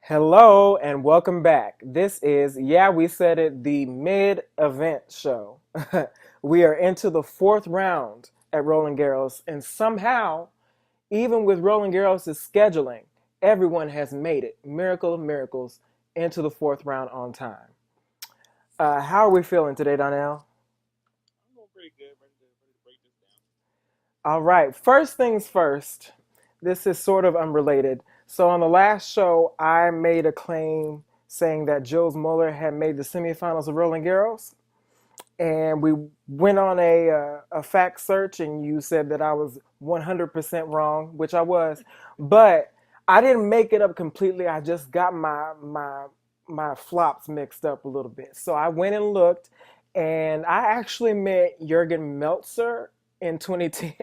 Hello and welcome back. This is, yeah, we said it, the mid-event show. We are into the fourth round at Roland Garros, and somehow, even with Roland Garros' scheduling, everyone has made it, miracle of miracles, into the fourth round on time. How are we feeling today, Donnell? I'm doing pretty good. Ready to break this down. All right, first things first. This is sort of unrelated. So on the last show, I made a claim saying that Jules Muller had made the semifinals of Roland Garros, and we went on a fact search, and you said that I was 100% wrong, which I was, but I didn't make it up completely. I just got my flops mixed up a little bit. So I went and looked, and I actually met Jürgen Melzer in 2010.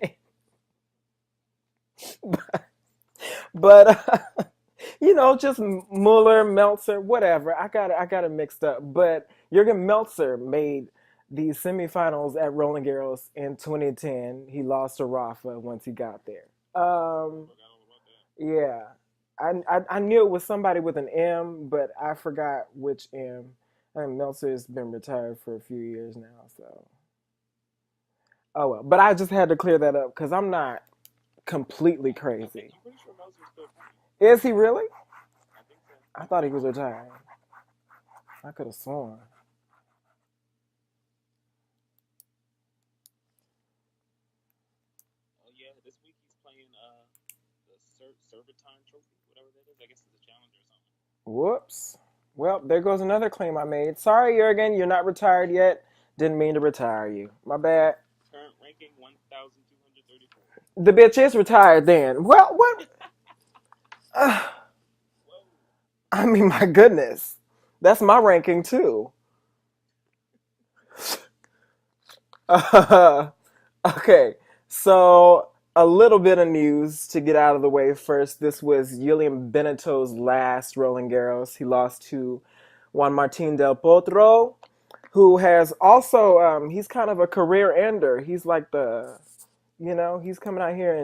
But just Muller, Meltzer, whatever. I got it mixed up. But Jürgen Meltzer made the semifinals at Roland Garros in 2010. He lost to Rafa once he got there. Um, Forgot all about that. yeah, I knew it was somebody with an M, but I forgot which M. I think Meltzer's been retired for a few years now, so oh well. But I just had to clear that up because I'm not completely crazy. I'm pretty sure Melzer's still playing. Is he really? I think so. I thought he was retired. I could have sworn. Oh yeah, this week he's playing the Servitine Trophy, whatever that is. I guess it's a challenger or something. Whoops. Well, there goes another claim I made. Sorry, Jurgen, you're not retired yet. Didn't mean to retire you. My bad. Current ranking 1,234. The bitch is retired then. Well, what? Uh, Whoa. I mean, my goodness. That's my ranking too. Uh, okay, so a little bit of news to get out of the way first. This was Julian Beneto's last Roland Garros. He lost to Juan Martin del Potro, who has also he's kind of a career ender. He's like he's coming out here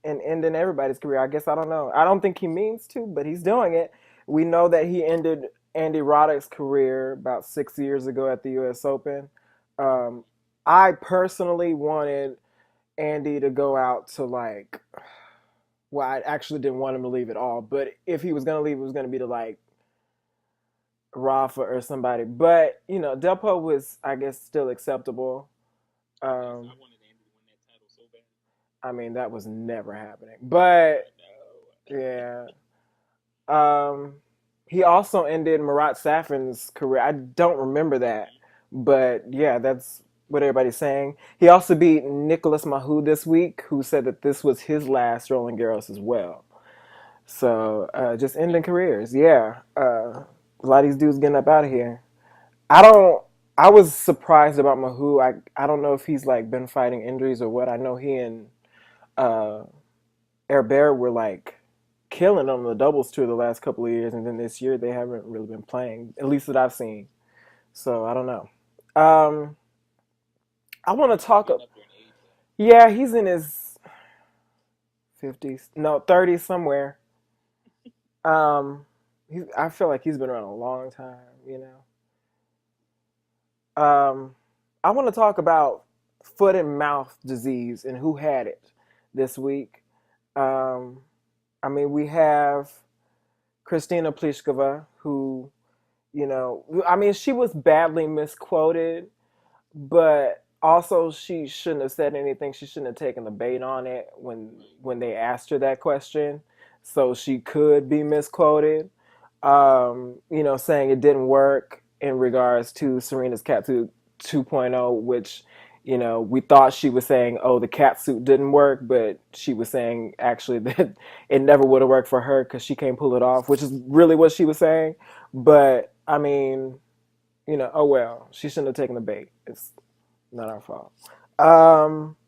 and ending everybody's career. I guess I don't know. I don't think he means to, but he's doing it. We know that he ended Andy Roddick's career about 6 years ago at the U.S. Open. Um, I personally wanted Andy to go out to well, I actually didn't want him to leave at all. But if he was gonna leave, it was gonna be to Rafa or somebody. But Delpo was, I guess, still acceptable. Yes, Um, I wanted Andy to win that title so bad. I mean, that was never happening. But I know. yeah, um, he also ended Marat Safin's career. I don't remember that, Mhm. but yeah, that's what everybody's saying. He also beat Nicolas Mahou this week, who said that this was his last Roland Garros as well. So just ending careers. Yeah, a lot of these dudes getting up out of here. I don't. I was surprised about Mahou. I don't know if he's been fighting injuries or what. I know he and uh, Herbert were killing on the doubles tour the last couple of years, and then this year they haven't really been playing, at least that I've seen. So I don't know. Um, I want to He's talk. getting up there in age though. Yeah, he's in his 50s, no 30s somewhere. I feel like he's been around a long time. You know. I want to talk about foot and mouth disease and who had it this week. Um, I mean, we have Christina Pliskova, who, I mean, she was badly misquoted, but also she shouldn't have said anything. She shouldn't have taken the bait on it Right. when they asked her that question. So she could be misquoted, saying it didn't work in regards to Serena's Catsuit 2.0, which, we thought she was saying, oh, the cat suit didn't work, but she was saying actually that it never would have worked for her because she can't pull it off, which is really what she was saying. But I mean, oh well, she shouldn't have taken the bait. It's not our fault.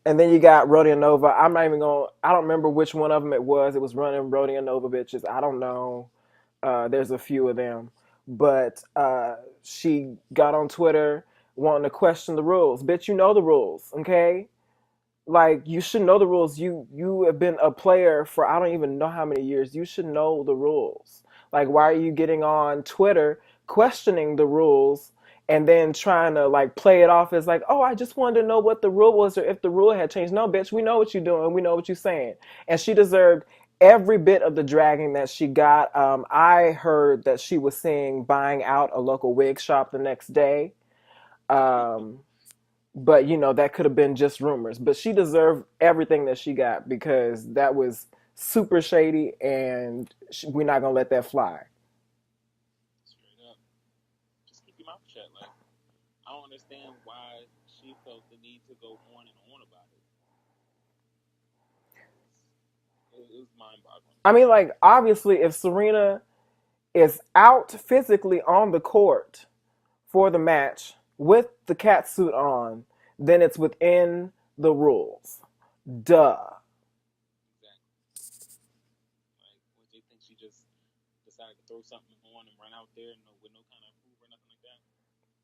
And then you got Rodianova. I'm not even going. I don't remember which one of them it was. It was running Rodianova bitches. I don't know. There's a few of them, but she got on Twitter wanting to question the rules. Bitch, you know the rules, okay? Like you should know the rules. You have been a player for I don't even know how many years. You should know the rules. Like, why are you getting on Twitter questioning the rules and then trying to like play it off as like, oh, I just wanted to know what the rule was or if the rule had changed. No, bitch, we know what you're doing. We know what you're saying. And she deserved every bit of the dragging that she got. I heard that she was seeing buying out a local wig shop the next day. Um, but that could have been just rumors. But she deserved everything that she got because that was super shady, and we're not gonna let that fly. Straight up. Just keep your mouth shut. Like, I don't understand why she felt the need to go on and on about it. It was mind boggling. I mean, like, obviously, if Serena is out physically on the court for the match with the cat suit on, then it's within the rules. Duh. Exactly. Like, what they think she just decided to throw something on and run out there with no kind of proof or nothing like that?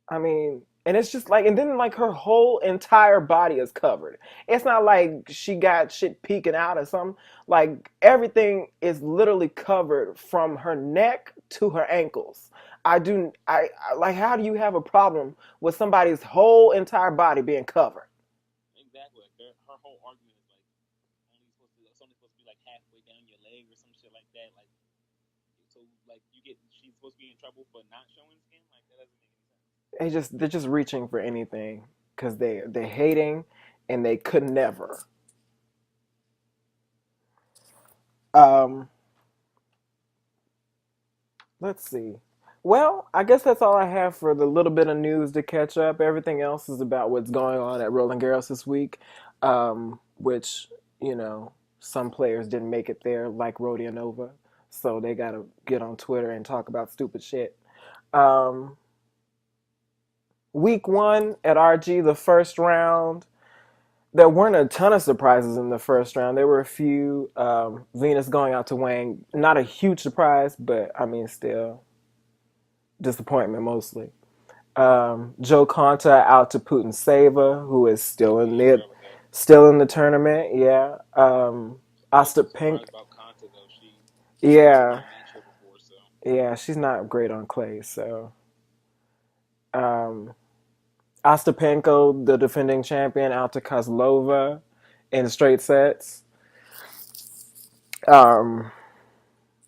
I mean, and it's just like, and then like her whole entire body is covered. It's not like she got shit peeking out or something. Like everything is literally covered from her neck to her ankles. Like, how do you have a problem with somebody's whole entire body being covered? Exactly. Like, her whole argument is like it's only supposed to be like halfway down your leg or some shit like that. Like, so like she's supposed to be in trouble for not showing skin. Like, that doesn't make any sense. They're just reaching for anything because they're hating and they could never. Um, let's see. Well, I guess that's all I have for the little bit of news to catch up. Everything else is about what's going on at Roland Garros this week, which, you know, some players didn't make it there, like Rodianova. So they got to get on Twitter and talk about stupid shit. Um, week one at RG, the first round, there weren't a ton of surprises in the first round. There were a few. Venus going out to Wang, not a huge surprise, but I mean, still disappointment mostly. Joe Conta out to Putin Sava, who is Oh yeah, I forgot about that. still in the tournament. Yeah. I wasn't too Ostapink. surprised about Conta though. She's Yeah. not beat here before, so Yeah. She's not great on clay. So um, Ostapenko, the defending champion, out to Kozlova in straight sets. Um,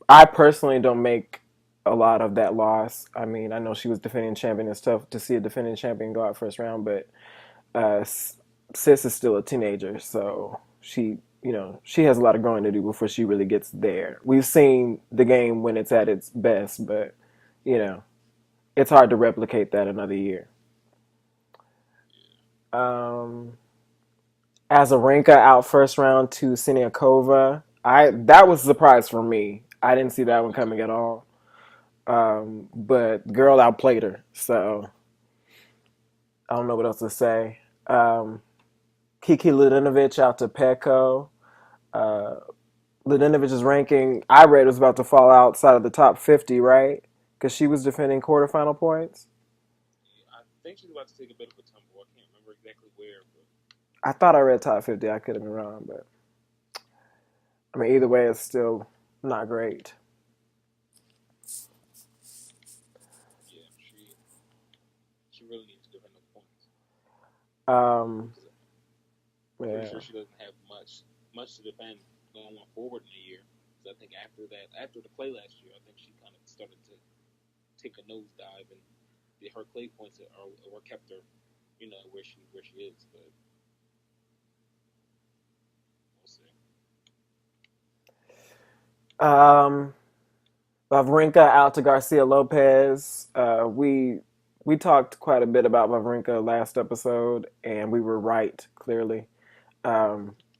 I personally don't make a lot of that loss. I mean, I know she was defending champion. It's tough to see a defending champion go out first round, but uh, Sis is still a teenager, so she has a lot of growing to do before she really gets there. We've seen the game when it's at its best, but you know, it's hard to replicate that another year. Um, Azarenka out first round to Siniakova. I That was a surprise for me. I didn't see that one me too. coming at all. But girl outplayed her, so I don't know what else to say. Kiki Ladinovic out to Peko. Uh, Ladinovic's ranking, I read, was about to fall outside of the top 50, right? Because she was defending quarterfinal points. Yeah, I think she's about to take a bit of a tumble. I can't remember exactly where, but I thought I read top 50. I could have been wrong, but I mean, either way, it's still not great. yeah, she really needs to defend those points Um, because I'm pretty sure yeah. she doesn't have much to defend going forward in the year. Because I think after the clay last year, I think she kind of started to take a nosedive, and her clay points are what kept her, where she is. But we'll see. Um, Wawrinka out to Garcia Lopez. We talked quite a bit about Wawrinka last episode, and we were right, clearly.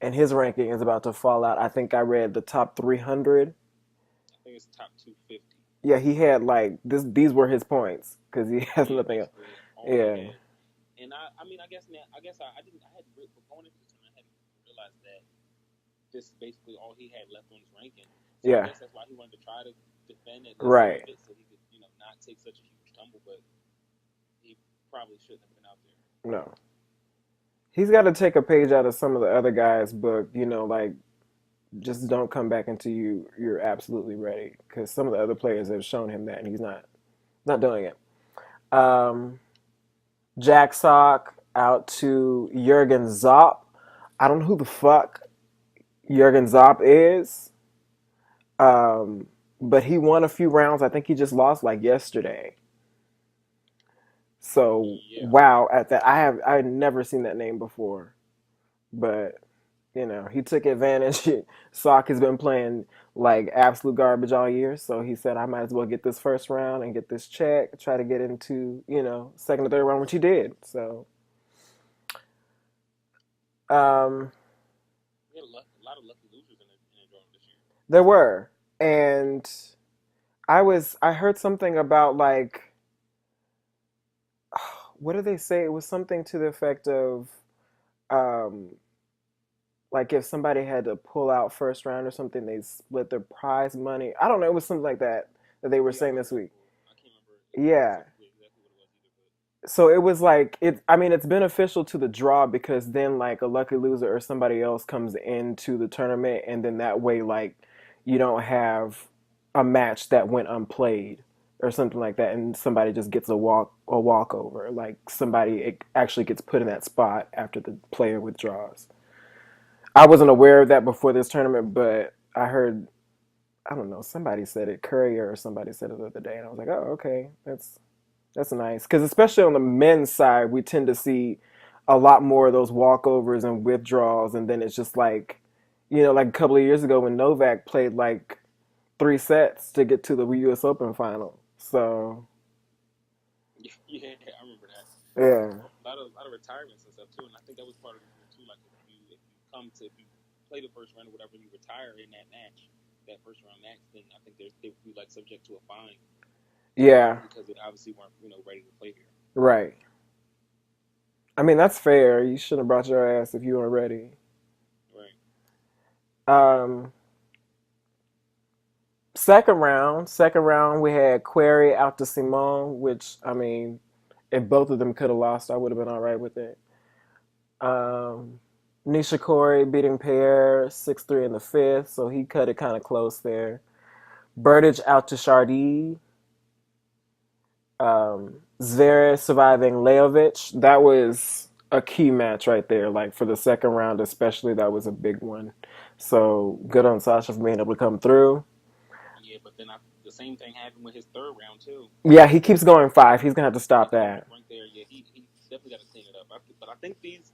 And his ranking is about to fall out. I think I read the top 300. I think it's top 250. Yeah, he had like this. These were his points because he has Yeah, nothing else. basically all he Yeah, had. And I mean, I didn't. I had going into this tournament. I hadn't realized that this is basically all he had left on his ranking. So I yeah, guess that's why he wanted to try to defend at least some of right. it, so he could, not take such a huge tumble. But he probably shouldn't have been out there. No, he's got to take a page out of some of the other guys' book. Like Just don't come back until you're absolutely ready. Because some of the other players have shown him that, and he's not doing it. Um, Jack Sock out to Jürgen Zopp. I don't know who the fuck Jürgen Zopp is, um, but he won a few rounds. I think he just lost like yesterday. So Yeah, wow, at that I had never seen that name before, but he took advantage. Sock has been playing like absolute garbage all year, so he said I might as well get this first round and get this check, try to get into second or third round, which he did. So um, we had a lot of lucky losers in the draw this year. there were, and I heard something about like what did they say? It was something to the effect of um, like if somebody had to pull out first round or something, they split their prize money. I don't know. It was something like that they were Yeah, I saying heard this that week. before. I can't remember Yeah. specifically exactly what it was either, but So it was like it. I mean, it's beneficial to the draw because then like a lucky loser or somebody else comes into the tournament, and then that way like you don't have a match that went unplayed or something like that, and somebody just gets a walkover. Like somebody it actually gets put in that spot after the player withdraws. I wasn't aware of that before this tournament, but I heard I don't know somebody said it, Courier or somebody said it the other day, and I was like, oh okay, that's nice because especially on the men's side, we tend to see a lot more of those walkovers and withdrawals, and then it's just like, like a couple of years ago when Novak played like 3 sets to get to the U.S. Open final. So yeah, I remember that. yeah, A lot of retirements and stuff too, and I think that was part of the rule too. Like if you play the first round or whatever, and you retire in that match, that first round match, then I think they would be like subject to a fine yeah, because they obviously weren't ready to play here. right. I mean that's fair. You shouldn't have brought your ass if you weren't ready. Right. Um, second round, we had Query out to Simone, which I mean, if both of them could have lost, I would have been all right with it. Um, Nishikori beating Pair 6-3 in the fifth, so he cut it kind of close there. Burdage out to Chardy. Zverev surviving Leovic. That was a key match right there. Like for the second round, especially, that was a big one. So good on Sasha for being able to come through. Yeah, but then the same thing happened with his third round too. Yeah, he keeps going five. He's gonna have to stop He's going that. right there. Yeah, he definitely got to clean it up. But I think these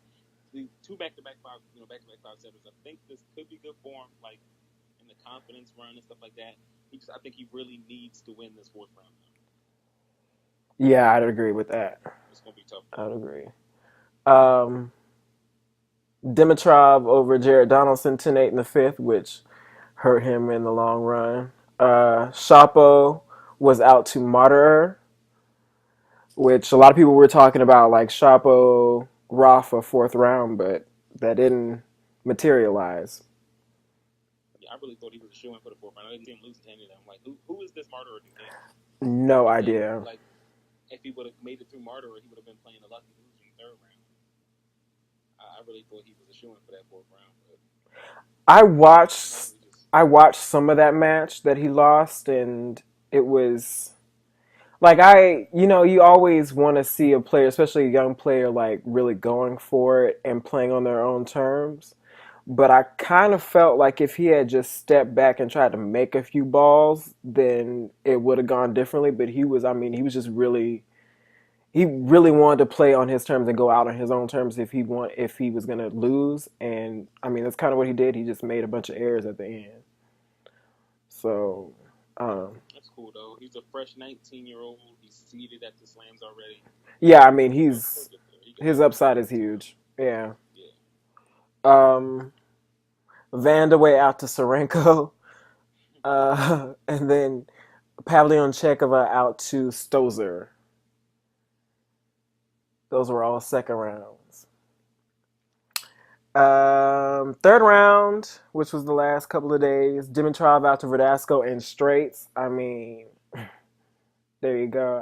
two back to back five setters. I think this could be good for him, like in the confidence run and stuff like that. I think he really needs to win this fourth round. Yeah, I'd agree with that. It's gonna be tough for I'd him. agree. Um, Dimitrov over Jared Donaldson 10-8 in the fifth, which hurt him in the long run. Shapo was out to Martyr, which a lot of people were talking about, like Shapo Rafa fourth round, but that didn't materialize. Yeah, I really thought he was a shoe in for the fourth round. I didn't see him losing to any of them. Like, who is this Martyr? Do you think? No I think idea. like if he would have made it through Martyr, he would have been playing a lucky loser in the third round. I really thought he was a shoe in for that fourth round, but I I don't know. watched He just I watched some of that match that he lost, and it was like you always want to see a player, especially a young player, like really going for it and playing on their own terms. But I kind of felt like if he had just stepped back and tried to make a few balls, then it would have gone differently. But I mean, he really wanted to play on his terms and go out on his own terms if he was gonna lose. And I mean, that's kind of what he did. He just made a bunch of errors at the end. So, um, that's cool though. He's a fresh 19-year-old. He's seeded at the slams already. yeah, I mean, He'll get there. He can his definitely get upside there is in this tournament. huge. Yeah. Yeah, Um, Vandaway out to Sorenko, and then Pavlion Chekova out to Stozer. Those were all second rounds. Third round, which was the last couple of days, Dimitrov out to Verdasco in straights. I mean, there you go.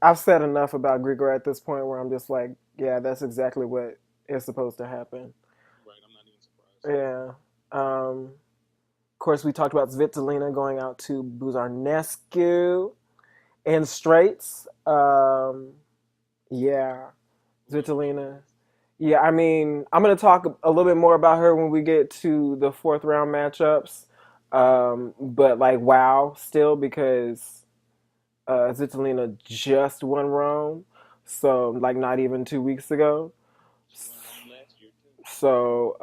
I've said enough about Grigor at this point where I'm just like, yeah, that's exactly what is supposed to happen. right. I'm not even surprised. Yeah. Of course, we talked about Svitolina going out to Buzarnescu in straights. Yeah, Who else did you Svitolina. miss? Yeah, I mean, I'm going to talk a little bit more about her when we get to the fourth round matchups. But like, wow, still because Svitolina just won Rome, so like not even 2 weeks ago. She won Rome last year too. So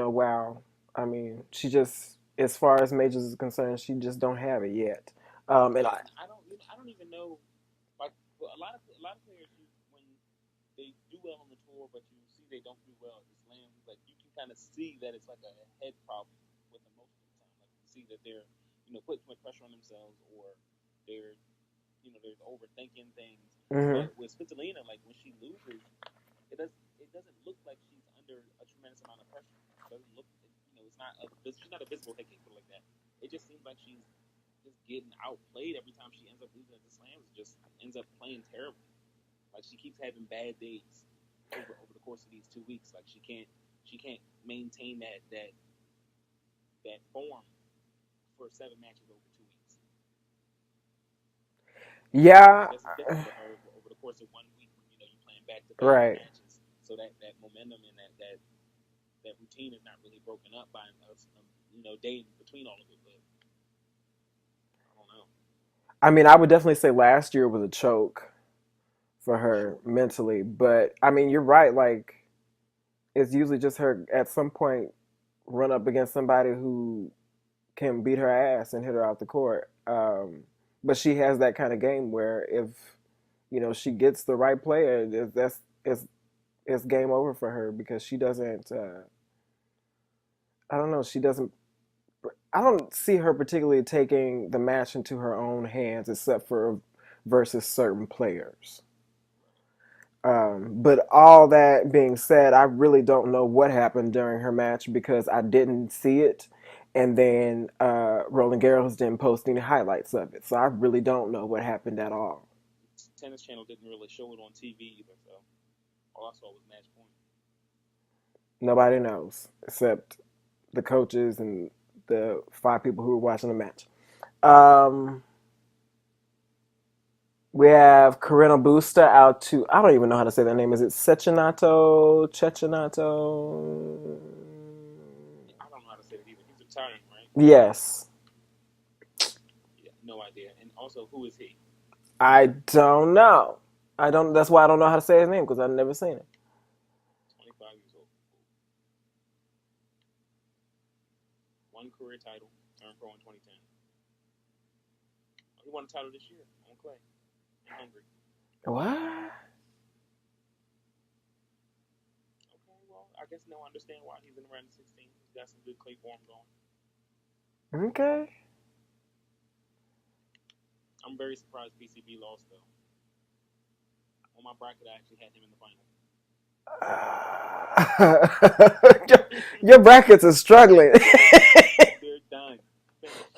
wow. I mean, she just, as far as majors is concerned, she just don't have it yet. And Yeah, I, I don't even know. Like a lot of players, when they do well on the tour, but you see they don't do well at the slams. Like you can kind of see that it's like a head problem with them most of the time. Like you see that they're putting too much pressure on themselves, or they're they're overthinking things. hmm But with Spitalina, like when she loses, it doesn't look like she's under a tremendous amount of pressure. It doesn't look it's not she's not a visible head case like that. It just seems like she's just getting outplayed every time she ends up losing at the slams. Just ends up playing terribly. Like she keeps having bad days over the course of these 2 weeks. Like she can't maintain that form for 7 matches over 2 weeks. yeah, I guess it's different for her over the course of one week when you're playing back to back right. matches. So that momentum and that routine is not really broken up by day in between all of it. But I don't know. I mean, I would definitely say last year was a choke for her Sure. mentally, but I mean, you're right. Like, it's usually just her at some point run up against somebody who can beat her ass and hit her out the court. But she has that kind of game where if she gets the right player, it's game over for her because she doesn't. I don't know. She doesn't. I don't see her particularly taking the match into her own hands, except for versus certain players. But all that being said, I really don't know what happened during her match because I didn't see it. And then Roland Garros didn't post any highlights of it. So I really don't know what happened at all. Tennis Channel didn't really show it on TV either, so all I saw was match point. Nobody knows except the coaches and the five people who were watching the match. Um, we have Corinna Busta out to, I don't even know how to say that name. Is it Cecchinato? Cecchinato? I don't know how to say it either. He's Italian, right? Yes. Yeah, no idea. And also, who is he? I don't know. I don't. That's why I don't know how to say his name because I've never seen it. 25 years old. One career title, turned pro in 2010. He won a title this year on clay in Hungary. What? Okay, well, I guess now I understand why he's in the round of 16. He's got some good clay form going. Okay. I'm very surprised PCB lost though. On my bracket, I actually had him in the final. your, your brackets are struggling. They're done, finished.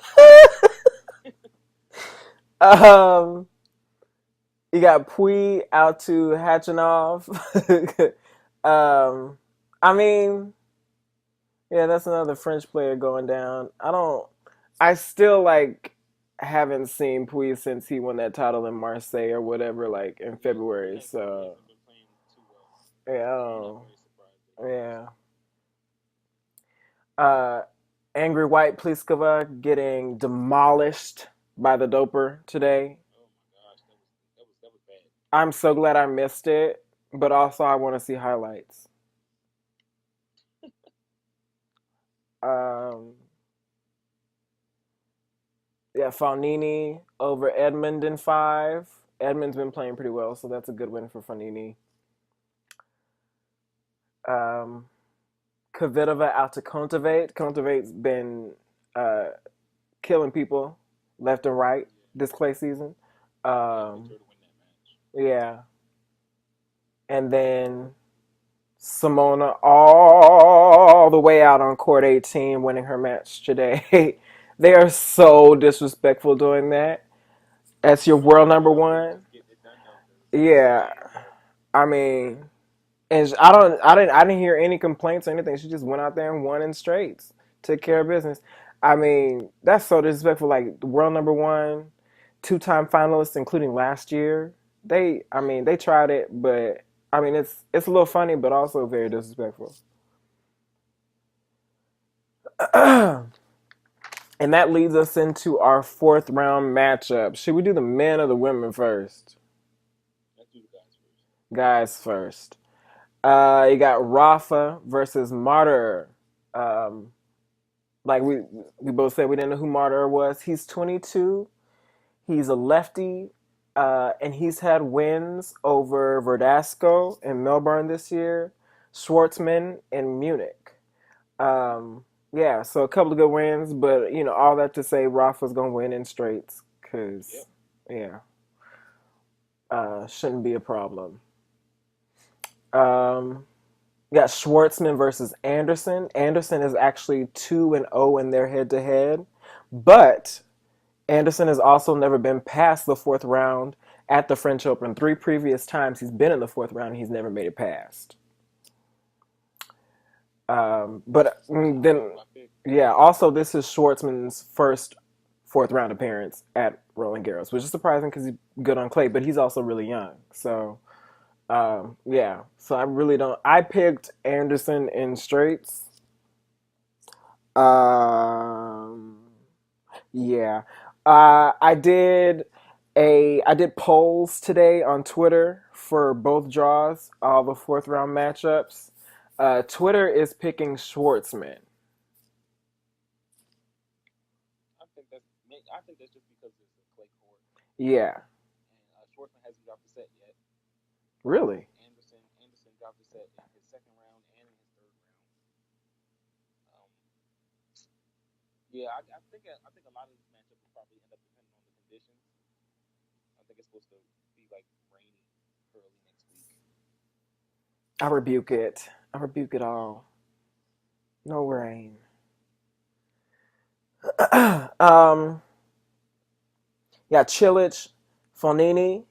um, you got Pui out to Hachinov. um, I mean, yeah, that's another French player going down. I don't. I still like haven't seen Pui since he won that title in Marseille or whatever, like in Yeah, he February. he So hasn't been playing too well. So I'm not yeah, very surprised that he lost. yeah. Uh, Angry White Pliskova getting demolished by the doper today. Oh my gosh, that was bad. I'm so glad I missed it, but also I want to see highlights. Um, yeah, Fognini over Edmund in five. Edmund's been playing pretty well, so that's a good win for Fognini. Um, Kvitova out to Kontaveit. Kontaveit's been uh, killing people left and right Yeah, this clay season. I picked Um, her to win that match. yeah, and then Simona all the way out on court 18, winning her match today. They are so disrespectful doing that. That's your But world hey, number she was one. getting it done though, because she Yeah, needed it. I mean, and I didn't hear any complaints or anything. She just went out there and won in straights. took care of business. I mean, that's so disrespectful. Like the world number one, two-time finalists, including last year. I Yeah. mean, they tried it, but I mean, it's a little funny, but also very disrespectful. And that leads us into our fourth round matchup. Should we do the men or the women first? Let's do the guys first. Guys first. You got Rafa versus Martyr. Um, like we both said we didn't know who Martyr was. He's 22. He's a lefty, and he's had wins over Verdasco in Melbourne this year, Schwartzman in Munich. Yeah, so a couple of good wins, but all that to say, Rafa's gonna win in straights because, Yep. yeah, shouldn't be a problem. Um, got Schwartzman versus Anderson. Anderson is actually 2-0 in their head to head, but Anderson has also never been past the fourth round at the French Open. Three previous times he's been in the fourth round, he's never made it past. But That's then, my pick. yeah, also this is Schwartzman's first fourth round appearance at Roland Garros, which is surprising because he's good on clay, but he's also really young. So, yeah, so I really don't. I picked Anderson in straights. Um, Yeah. I did polls today on Twitter for both draws, all the fourth round matchups. Twitter is picking Schwartzman. I think that's just because it's a clay court, Yeah. and Schwartzman hasn't dropped a set yet. Really? Anderson dropped a set in his second round and in his third round. Um, yeah, I think a lot of this matchup will probably end up depending on the conditions. I think it's supposed to be like rainy early next week. I rebuke it. I rebuke it all. No rain. um, yeah, Chilich, Fonini.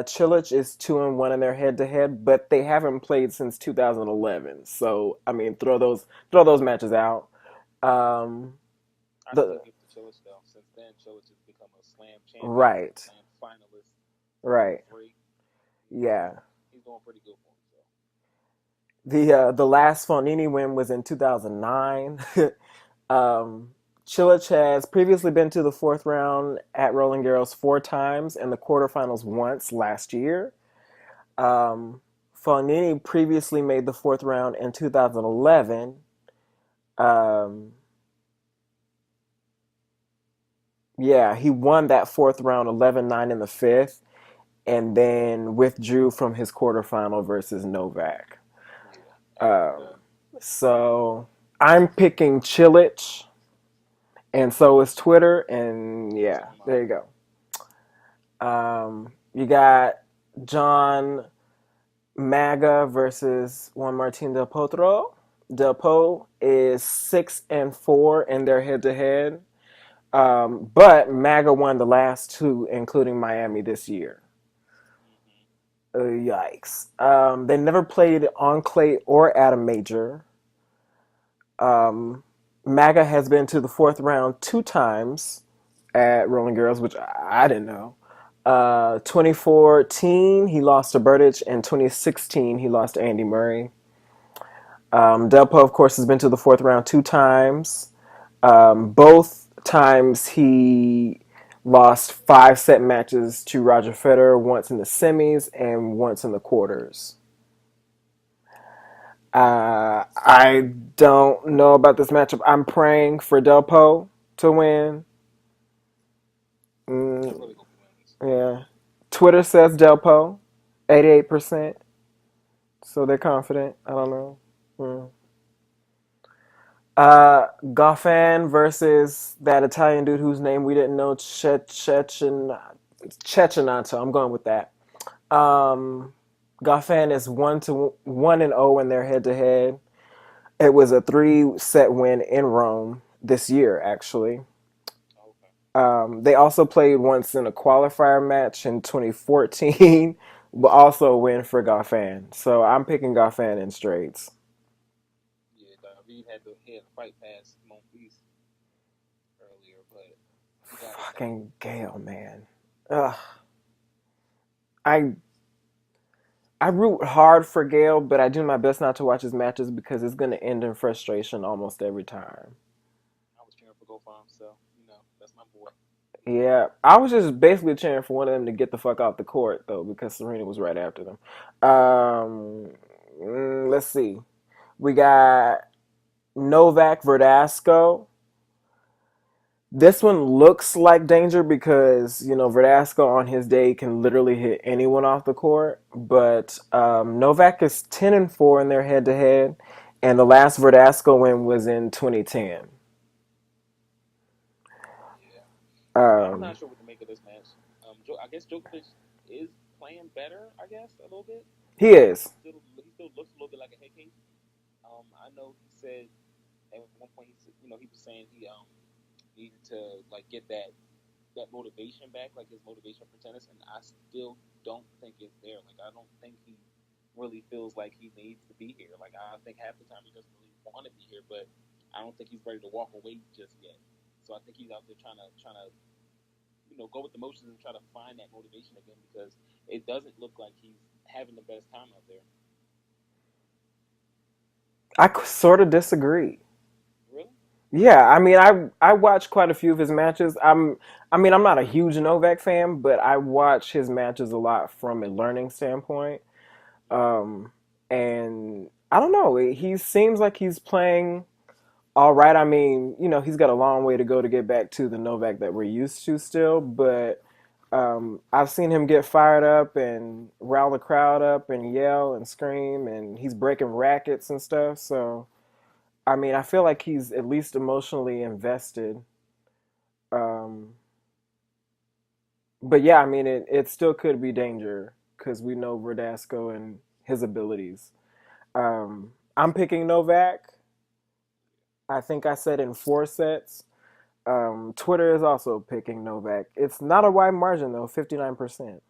Chilich is 2-1 in their head to head, but they haven't played since 2011. So I mean, throw those matches out. Um, I still the give to Chilich though. Since then, Chilich has become a slam champion, right, slam finalist, slam right, three. yeah. He's doing pretty good for himself. The last Fonini win was in 2009. um, Chilich has previously been to the fourth round at Roland Garros four times and the quarterfinals once last year. Um, Fonini previously made the fourth round in 2011. Um, yeah, he won that fourth round 11-9 in the fifth and then withdrew from his quarterfinal versus Novak. Yeah, after Um, that, so I'm picking Chilich, and so is Twitter, and so yeah, am I. there you go. You got John Maga versus Juan Martin Del Potro. Del Po is 6-4 in their head to head. But MAGA won the last two, including Miami this year. Hmm. Yikes. They never played on clay or at a major. Um, MAGA has been to the fourth round two times at Roland Garros, which I didn't know. 2014, he lost to Burditch. In 2016, he lost to Andy Murray. Delpo, of course, has been to the fourth round two times. Both times he lost five set matches to Roger Federer, once in the semis and once in the quarters. I don't know about this matchup. I'm praying for Delpo to win. I Mm, really hope he wins. yeah. Twitter says Delpo, 88%. So they're confident. I don't know. Mm. Goffin versus that Italian dude whose name we didn't know, Cecchinato. I'm going with that. Um, Goffin is 1-1-0 in their head to head. It was a three-set win in Rome this year, actually. Okay. They also played once in a qualifier match in 2014, but also a win for Goffin. So I'm picking Goffin in straights. Yeah, David had to fight past but you gotta think. Fucking Gale, man. Ugh. I I root hard for Gale, but I do my best not to watch his matches because it's going to end in frustration almost every time. I was cheering for Go Farm, so that's my boy. Yeah, I was just basically cheering for one of them to get the fuck out the court though, because Serena was right after them. Let's see. We got Novak Verdasco. This one looks like danger because Verdasco on his day can literally hit anyone off the court. But Novak is 10-4 in their head to head, and the last Verdasco win was in 2010. Yeah, I'm Um, not sure what to make of this match. I guess Djokovic is playing better. I guess a little bit. he is. He still looks a little bit like a head case. I know he said at one point he was saying he needed to like get that motivation back, like his motivation for tennis, and I still don't think it's there. Like I don't think he really feels like he needs to be here. Like I think half the time he doesn't really want to be here, but I don't think he's ready to walk away just yet. So I think he's out there trying to go with the motions and try to find that motivation again because it doesn't look like he's having the best time out there. I sort of disagree. Really? Yeah, I mean, I watched quite a few of his matches. I'm not a huge Novak fan, but I watch his matches a lot from a learning standpoint. Mm-hmm. Um, and I don't know, he seems like he's playing all right. I mean, he's got a long way to go to get back to the Novak that we're used to still, but I've seen him get fired up and rile the crowd up and yell and scream, and he's breaking rackets and stuff. So, I mean, I feel like he's at least emotionally invested. Um, but yeah, I mean, it still could be danger because we know Verdasco and his abilities. I'm picking Novak. I think I said in 4 sets. Twitter is also picking Novak. It's not a wide margin though, 59%.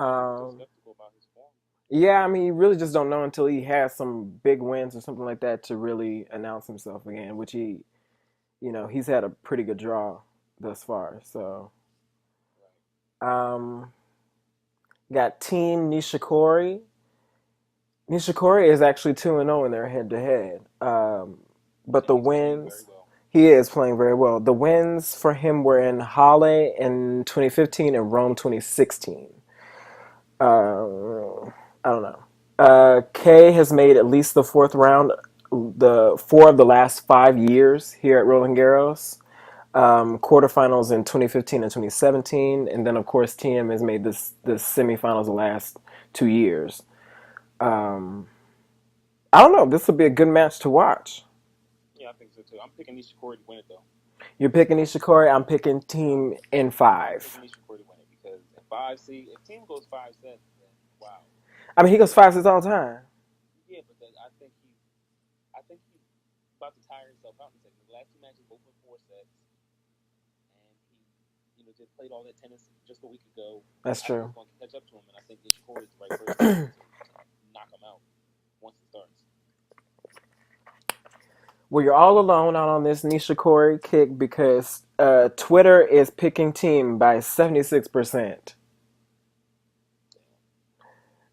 Yeah, I'm still Um, skeptical about his form. yeah, I mean, you really just don't know until he has some big wins or something like that to really announce himself again, which he's had a pretty good draw thus far. So, Right. um, got Team Nishikori. Nishikori is actually 2-0 in their head to head. But And the he's playing very wins, well. he is playing very well. The wins for him were in Halle in 2015 and Rome 2016. I don't know. Kay has made at least the fourth round, the 4 of the last 5 years here at Roland Garros. Quarterfinals in 2015 and 2017, and then of course TM has made this semifinals the last 2 years. Um, I don't know. This will be a good match to watch. Yeah, I think so too. I'm picking Nishikori to win it though. You're picking Ishikori. I'm picking Team in I'm five. picking Nishikori to win it because if team goes 5 sets, then wow. I mean, he goes 5 sets all the time. Yeah, but then I think he's about to tire himself out in a second. The last two matches both went 4 sets, and he just played all that tennis just a week ago. That's I think true. it's going to catch up to him, and I think Nishikori is the right person to knock him out once it starts. Well, you're all alone out on this Nishikori kick because Twitter is picking Team by 76%.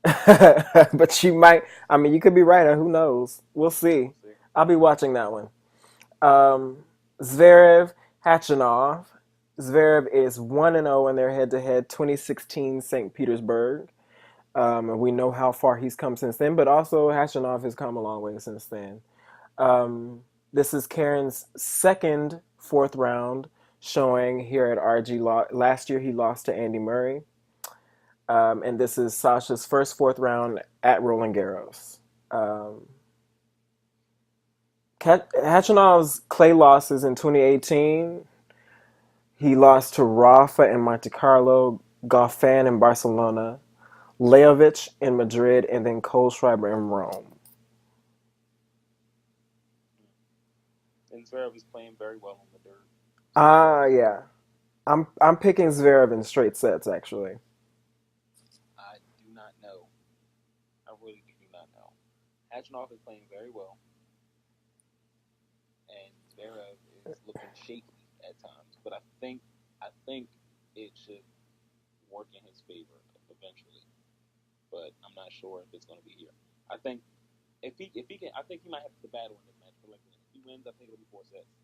Damn. But you might, I mean, you could be right. Who knows? We'll see. We'll see. I'll be watching that one. Um, Zverev, Hachinov. Zverev is 1-0 in their head to head 2016 St. Petersburg. And we know how far he's come since then, but also Hachinov has come a long way since then. Um, this is Karen's second fourth round showing here at RG. Last year he lost to Andy Murray. And this is Sasha's first fourth round at Roland Garros. Um, Hachanov's clay losses in 2018, he lost to Rafa in Monte Carlo, Goffin in Barcelona, Leovic in Madrid, and then Kohlschreiber in Rome. And Zverev is playing very well on the dirt, so Yeah. I'm picking Zverev in straight sets actually. I do not know. I really do not know. Hachinov is playing very well, and Zverev shaky at times. But I think it should work in his favor eventually. But I'm not sure if it's going to be here. I think if he can, I think he might have the battle in this match. But like if he wins, I think it'll be 4 sets.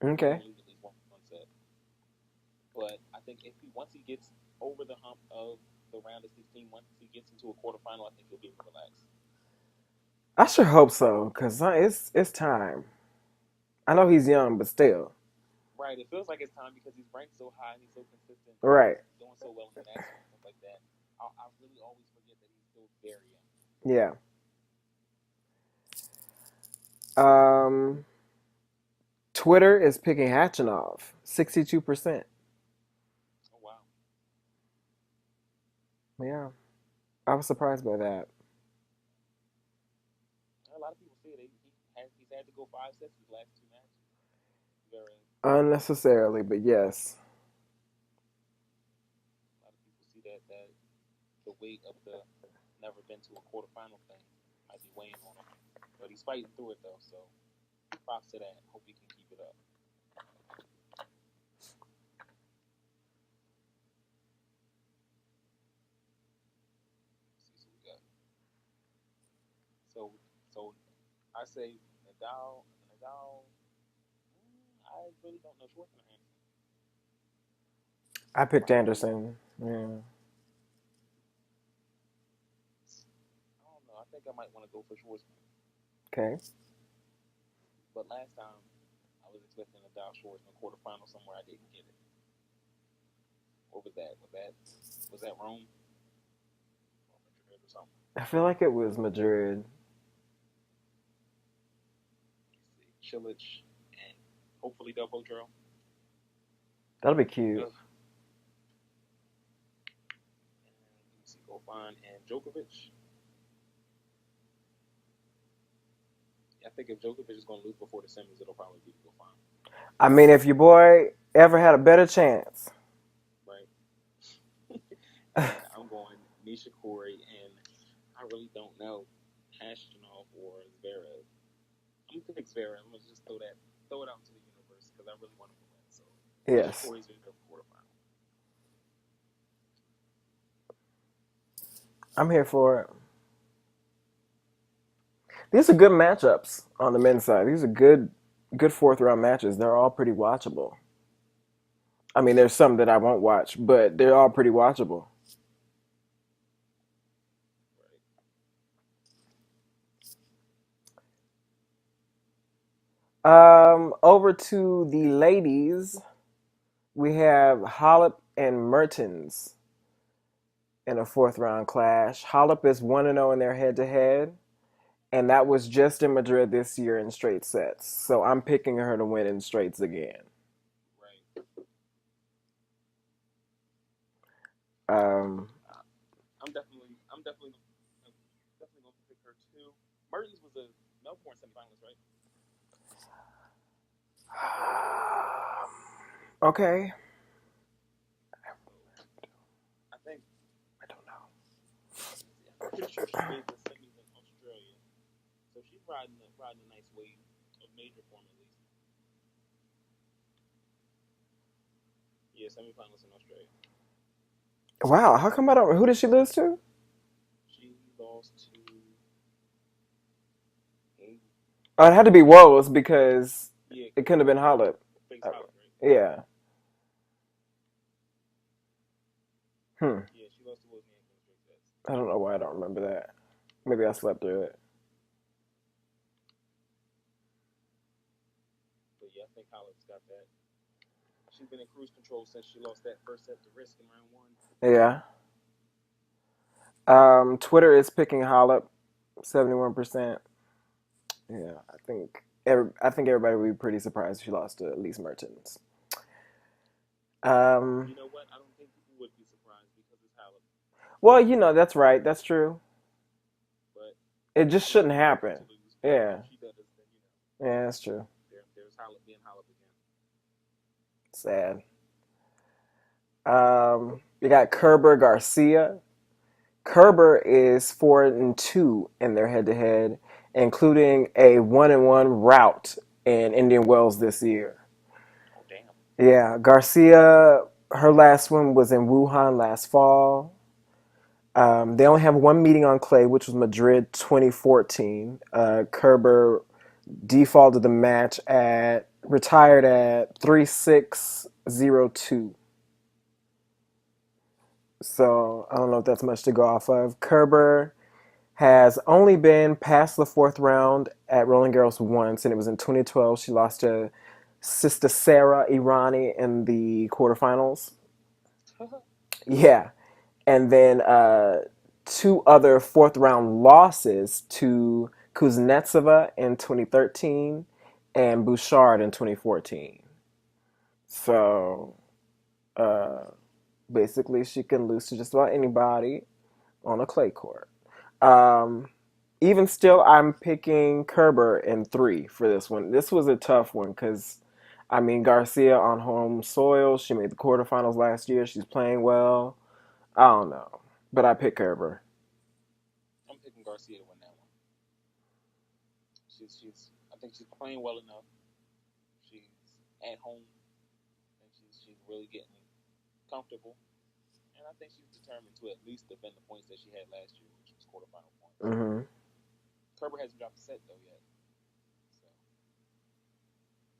I think he's Okay. going to lose at least one set. But I think if he once he gets over the hump of the round of 16, once he gets into a quarterfinal, I think he'll be able to relax. I sure hope so, cause it's time. I know he's young, but still. Right. It feels like it's time because he's ranked so high and he's so consistent and Right. he's doing so well in the matches and stuff like that. I really always forget that he's still very young. Yeah. Um, Twitter is picking Hatchinov, 62%. Oh wow. Yeah, I was surprised by that. A lot of people say that he's had to go 5 sets his last 2 matches. Very Unnecessarily, but yes. a lot of people see that the weight of the never been to a quarterfinal thing might be weighing on him. But he's fighting through it though, so props to that. Hope he can keep it up. Let's see what we got. So so I say Nadal. I really don't know Schwartzman or Anderson. I picked Anderson. Yeah. I don't know. I think I might want to go for Schwartzman. Okay. But last time I was expecting Nadal Schwartzman quarterfinal somewhere. I didn't get it. What was that? Was that Rome or Madrid or something? I feel like it was Madrid. Let's see. Chilich and hopefully Del Potro. That'll be cute. Ugh. And let me see. Goffin and Djokovic. I think if Djokovic is going to lose before the semis, it'll probably be Goffin. I mean, if your boy ever had a better chance. Right. And I'm going Nishikori, and I really don't know Hashimov or Zverev. I'm gonna pick Zverev. I'm gonna just throw it out into the universe because I really want him to win. So Yes, Nishikori's in the quarterfinal. I'm here for it. These are good matchups on the men's side. These are good fourth round matches. They're all pretty watchable. I mean, there's some that I won't watch, but they're all pretty watchable. Right. Over to the ladies, we have Hollop and Mertens in a fourth round clash. Hollop is 1-0 in their head to head, and that was just in Madrid this year in straight sets. So I'm picking her to win in straights again. Right. Um, I'm definitely going to pick her too. Mertens was a Melbourne semifinalist, right? okay. So I think I don't know. I'm pretty sure she made the semis in Australia. So she's riding a nice wave of major form at least. Yeah, semifinalist in Australia. Wow, how come I don't? Who did she lose to? She lost to Oh, it had to be Woes because yeah, it couldn't have been Hollop. face Holland, right? Yeah. Hmm. Yeah, she lost to Wozniacki in straight sets. I don't know why I don't remember that. Maybe I slept through it. But yeah, I think Holland's got that. She's been in cruise control since she lost that first set to Risk in round one. Yeah. Twitter is picking Hollop, 71%. Yeah, I think everybody would be pretty surprised if she lost to at least Mertens. Um, You know what? I don't think people would be surprised because it's Holland. well, that's right. That's true. But It just she has shouldn't the record happen. to lose. But Yeah, if she does, then yeah, that's true. there's Holland being Holland again. Sad. You got Kerber Garcia. Kerber is 4-2 in their head-to-head, including a 1-1 rout in Indian Wells this year. Yeah, Garcia, her last one was in Wuhan last fall. They only have one meeting on clay, which was Madrid 2014. Kerber defaulted the match at retired at 3-6-0-2. So I don't know if that's much to go off of. Kerber has only been past the fourth round at Roland Garros once, and it was in 2012. She lost to Sister Sarah Irani in the quarterfinals. Yeah. And then two other fourth round losses to Kuznetsova in 2013 and Bouchard in 2014. So uh, basically, she can lose to just about anybody on a clay court. Um, Even still, I'm picking Kerber in three for this one. This was a tough one because, I mean, Garcia on home soil. She made the quarterfinals last year. She's playing well. I don't know, but I pick Kerber. I'm picking Garcia to win that one. I think she's playing well enough. She's at home, and she's really getting comfortable. And I think she's determined to at least defend the points that she had last year, which was quarterfinal points. Hmm. Kerber hasn't dropped a set though yet, so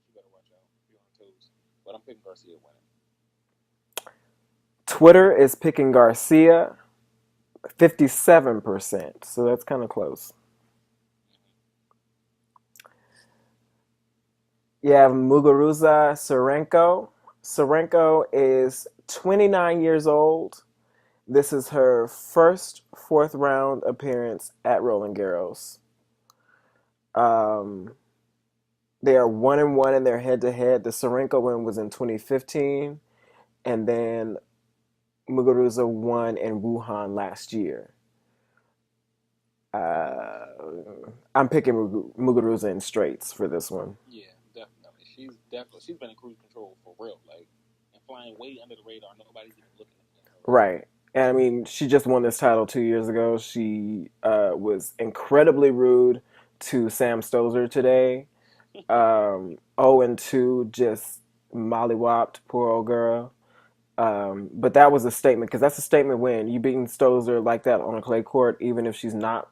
she better watch out, be on her toes. But I'm picking Garcia winning. Twitter is picking Garcia 57%, so that's kind of close. You have Muguruza Serenko. Serenko is 29 years old. This is her first fourth round appearance at Roland Garros. Um, they are 1-1 in their head to head. The Serenko win was in 2015, and then Muguruza won in Wuhan last year. Uh, I'm picking Muguruza in straights for this one. Yeah, definitely. She's been in cruise control for real, like and flying way under the radar. Nobody's even looking at her. Right. And I mean, she just won this title 2 years ago. She was incredibly rude to Sam Stosur today. 0-2, just mollywopped poor old girl. But that was a statement because that's a statement win. You beating Stosur like that on a clay court, even if she's not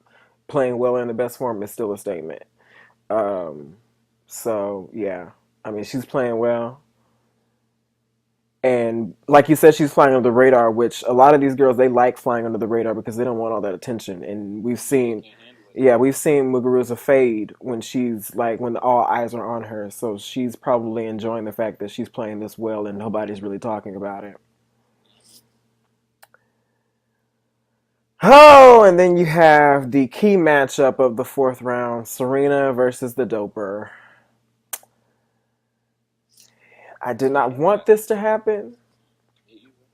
playing well in the best form, is still a statement. Right. Um, so yeah, I mean she's playing well, and like you said, she's flying under the radar. Which a lot of these girls they like flying under the radar because they don't want all that attention. And we've Yeah, they seen, can't handle it. yeah, we've seen Muguruza fade when she's like when all eyes are on her. So she's probably enjoying the fact that she's playing this well and nobody's really talking about it. Mm-hmm. Oh, and then you have the key matchup of the fourth round: Serena versus the Doper. I did not Yeah, want this to happen, me either.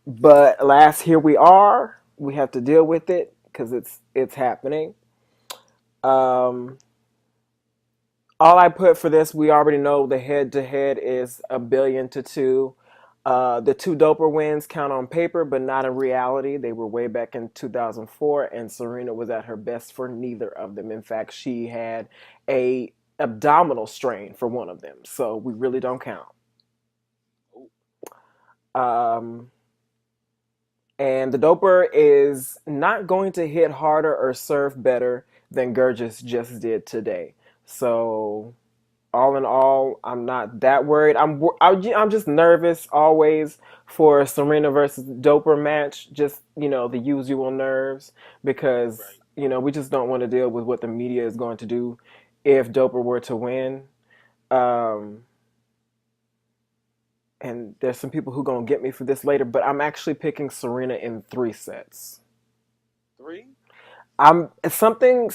but alas, here we are. We have to deal with it because it's happening. Um, all I put for this, we already know the head to head is 1 billion to 2. The two Doper wins count on paper, but not in reality. They were way back in 2004, and Serena was at her best for neither of them. In fact, she had a abdominal strain for one of them, so we really don't count. Oh, Um, and the Doper is not going to hit harder or serve better than Gurgis just did today. So all in all, I'm not that worried. I'm just nervous always for Serena versus Doper match. Just the usual nerves because right. we just don't want to deal with what the media is going to do if Doper were to win. Um, and there's some people who gonna get me for this later, but I'm actually picking Serena in 3 sets. Three? I'm something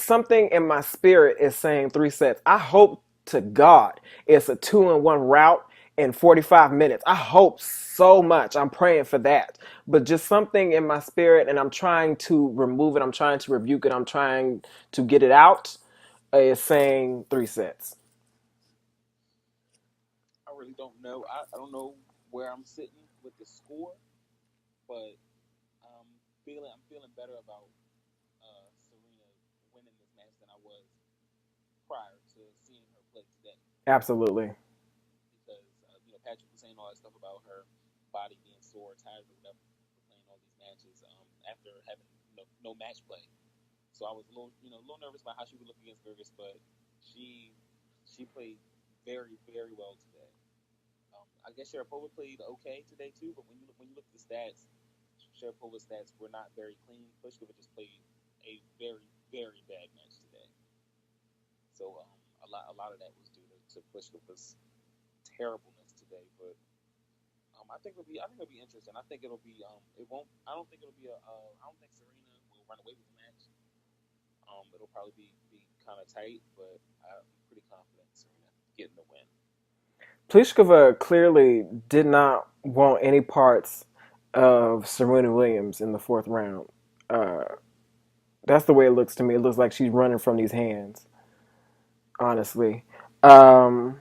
in my spirit is saying 3 sets. I hope to God it's a 2-1 route in 45 minutes. I hope so much. I'm praying for that. But just something in my spirit, and I'm trying to remove it. I'm trying to rebuke it. I'm trying to get it out. Is saying 3 sets. I really don't know. I don't know where I'm sitting with the score, but I'm feeling better about Serena winning this match than I was prior to seeing her play today. Absolutely. Because Patrick all that stuff about her body being sore, tired, or whatever, for playing all these matches after having no match play. So I was a little nervous about how she would look against Gerges, but she she played very well today. I guess Sharapova played okay today too, but when you look at the stats, Sharapova's stats were not very clean. Pliskova just played a very bad match today. So a lot of that was due to Pliskova's terribleness today. But I think it'll be interesting. I think it'll be it won't I don't think it'll be I don't think Serena will run away with the match. It'll probably be kind of tight, but I'm pretty confident in Serena getting the win. Pliskova clearly did not want any parts of Serena Williams in the fourth round. Uh, that's the way it looks to me. It looks like she's running from these hands, honestly. Um,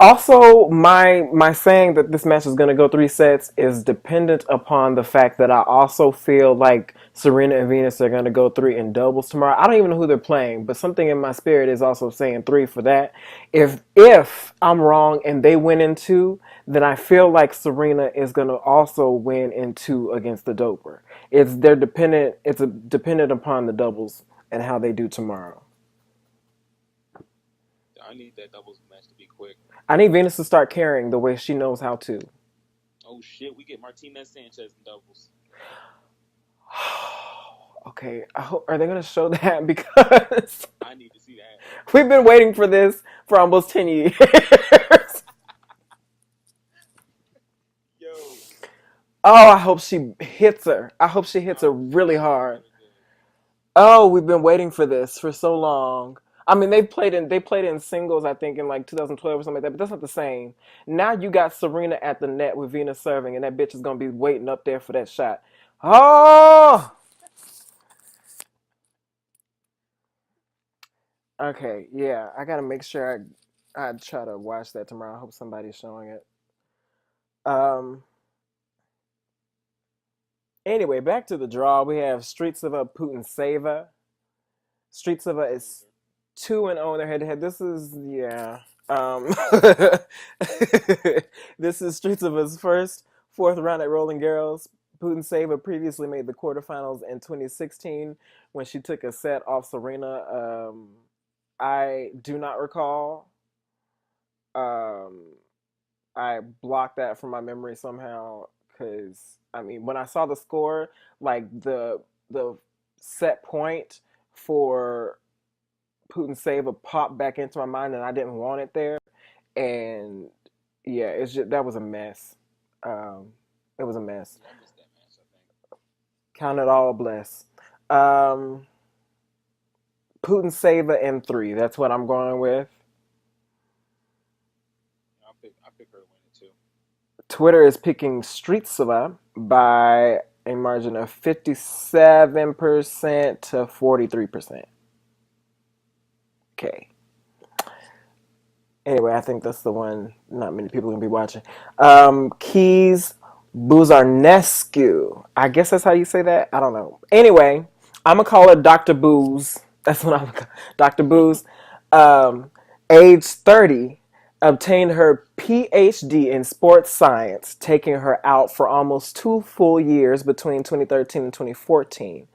Also, my saying that this match is going to go 3 sets is dependent upon the fact that I also feel like Serena and Venus are going to go three in doubles tomorrow. I don't even know who they're playing, but something in my spirit is also saying three for that. If I'm wrong and they win in two, then I feel like Serena is going to also win in two against the Doper. They're dependent. Dependent upon the doubles and how they do tomorrow. I need that doubles match to be quick. I need Venus to start carrying the way she knows how to. Oh shit, we get Martinez Sanchez in doubles. Okay, are they going to show that? Because I need to see that. we've been waiting for this for almost 10 years. Yo, Oh, I hope she hits her. I hope she hits her no, really she's hard. really good. Oh, we've been waiting for this for so long. I mean, they played in singles, I think, in like 2012 or something like that, but that's not the same. Now you got Serena at the net with Venus serving, and that bitch is gonna be waiting up there for that shot. Oh, okay, yeah. I gotta make sure I try to watch that tomorrow. I hope somebody's showing it. Um. Anyway, back to the draw. We have Streets of a Putin Sava. Streets of a is Loser. 2-0 in their head to head. This is yeah. Um, this is Streets of A's first fourth round at Roland Garros. Putin Sava previously made the quarterfinals in 2016 when she took a set off Serena. I do not recall. Um, I blocked that from my memory somehow because I mean when I saw the score, like the set point for Putin Sava popped back into my mind and I didn't want it there. And yeah, it's just that was a mess. Um, it was a mess. Yeah, I missed that match. I think. Count it all a bless. Um, Putin Sava in three. That's what I'm going with. I pick her to win it too. Twitter is picking Streetsova by a margin of 57% to 43%. Okay. Anyway, I think that's the one not many people are going to be watching. Keys Buzarnescu. I guess that's how you say that. I don't know. Anyway, I'm going to call her Dr. Booze. That's what I'm going to call Dr. Booze. Um, age 30, obtained her PhD in sports science, taking her out for almost 2 full years between 2013 and 2014.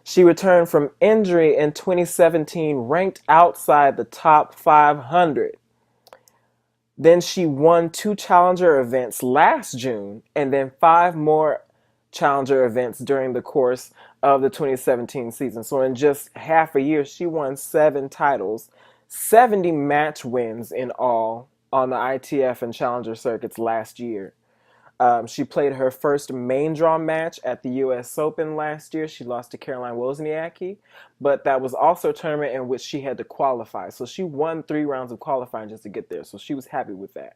She returned from injury in 2017, ranked outside the top 500. Then she won two challenger events last June and then five more challenger events during the course of the 2017 season. So in just half a year, she won seven titles, 70 match wins in all on the ITF and challenger circuits last year. She played her first main draw match at the U.S. Open last year. She lost to Caroline Wozniacki, but that was also a tournament in which she had to qualify. So she won 3 rounds of qualifying just to get there. So she was happy with that.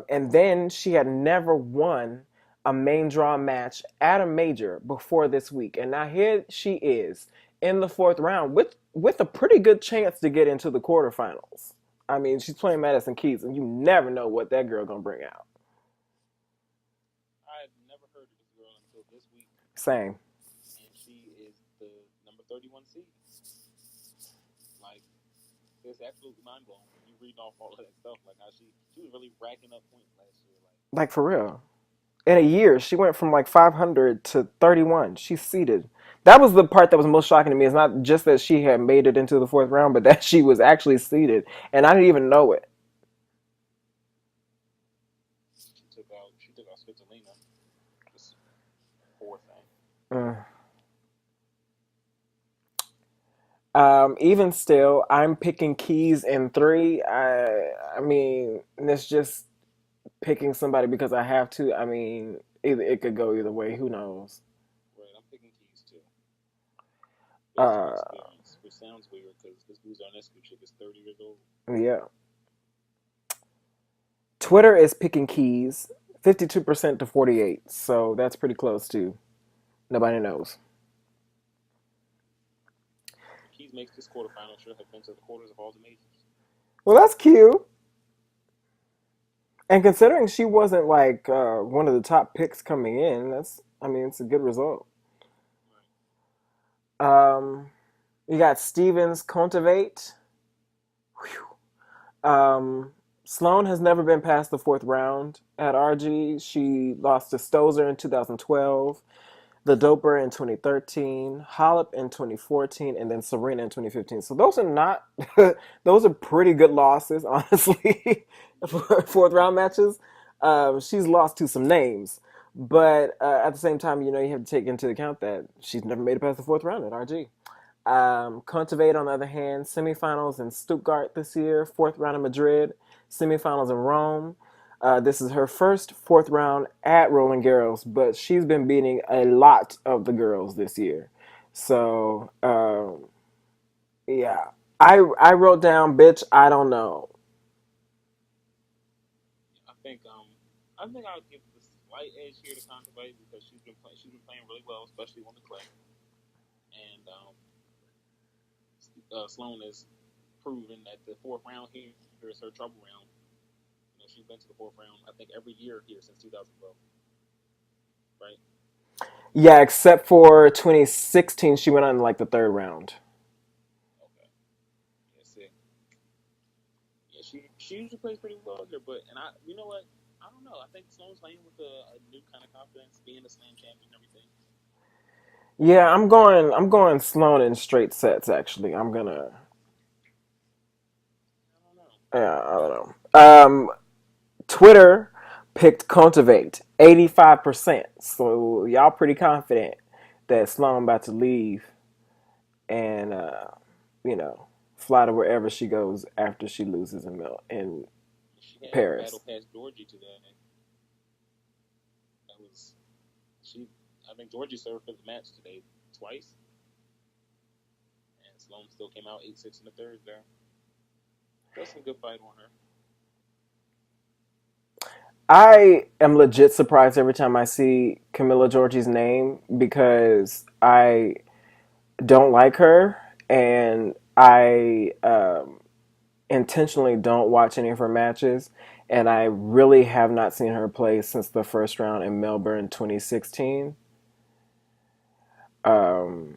And then she had never won a main draw match at a major before this week. And now here she is in the fourth round with a pretty good chance to get into the quarterfinals. I mean, she's playing Madison Keys, and you never know what that girl gonna bring out. I had never heard of this girl until this week, Same. and she is the number 31 seed. Like, it's absolutely mind blowing. When you reading off all of that stuff, like how she was really racking up points last year. Like, Like for real. In a year, she went from like 500 to 31. She's seeded. That was the part that was most shocking to me. It's not just that she had made it into the fourth round, but that she was actually seeded, and I didn't even know it. she took out Svitolina. Just poor thing. Mm. Even still, I'm picking keys in three. I mean, it's just picking somebody because I have to. I mean, it could go either way. Who knows? Right, I'm picking keys too, based on Uh, experience, which sounds weird because this Buzarnescu chick is 30 years old. yeah. Twitter is picking keys, 52% to 48. So that's pretty close too. Nobody knows. If Keys makes this quarterfinal, she'll have been to the quarters of all the majors. Well, that's cute. And considering she wasn't like one of the top picks coming in, that's I mean it's a good result. Right. Um, you got Stevens Contavate. Sloane has never been past the fourth round at RG. She lost to Stozer in 2012, the Doper in 2013, Hollop in 2014, and then Serena in 2015. So those are not, those are pretty good losses, honestly, Yeah. for fourth round matches. She's lost to some names, but at the same time, you know, you have to take into account that she's never made it past the fourth round at RG. Cultivate, on the other hand, semifinals in Stuttgart this year, fourth round in Madrid, semifinals in Rome. This is her first fourth round at Roland Garros, but she's been beating a lot of the girls this year. So, yeah. I wrote down, bitch, I don't know. I think I'll give the slight edge here to Contabate because she's been playing really well, especially on the clay. And Sloane has proven that the fourth round here is her trouble round. You know, she's been to the fourth round, I think, every year here since 2012, right? Yeah, except for 2016, she went on like the third round. Okay. Yeah, see. Yeah, she usually plays pretty well here, but and you know what? I don't know. I think Sloane's playing with a new kind of confidence, being a slam champion and everything. Yeah, I'm going Sloan in straight sets actually. I'm gonna I don't know. yeah, I don't know. Twitter picked Cultivate 85%. So y'all pretty confident that Sloan about to leave and you know, fly to wherever she goes after she loses in She had to Paris. battle past Georgie today. That was she. I think Georgie served for the match today twice, and Sloane still came out 8-6 in the third there. That's some good fight on her. I am legit surprised every time I see Camilla Giorgi's name because I don't like her and I intentionally don't watch any of her matches, and I really have not seen her play since the first round in Melbourne 2016. Um,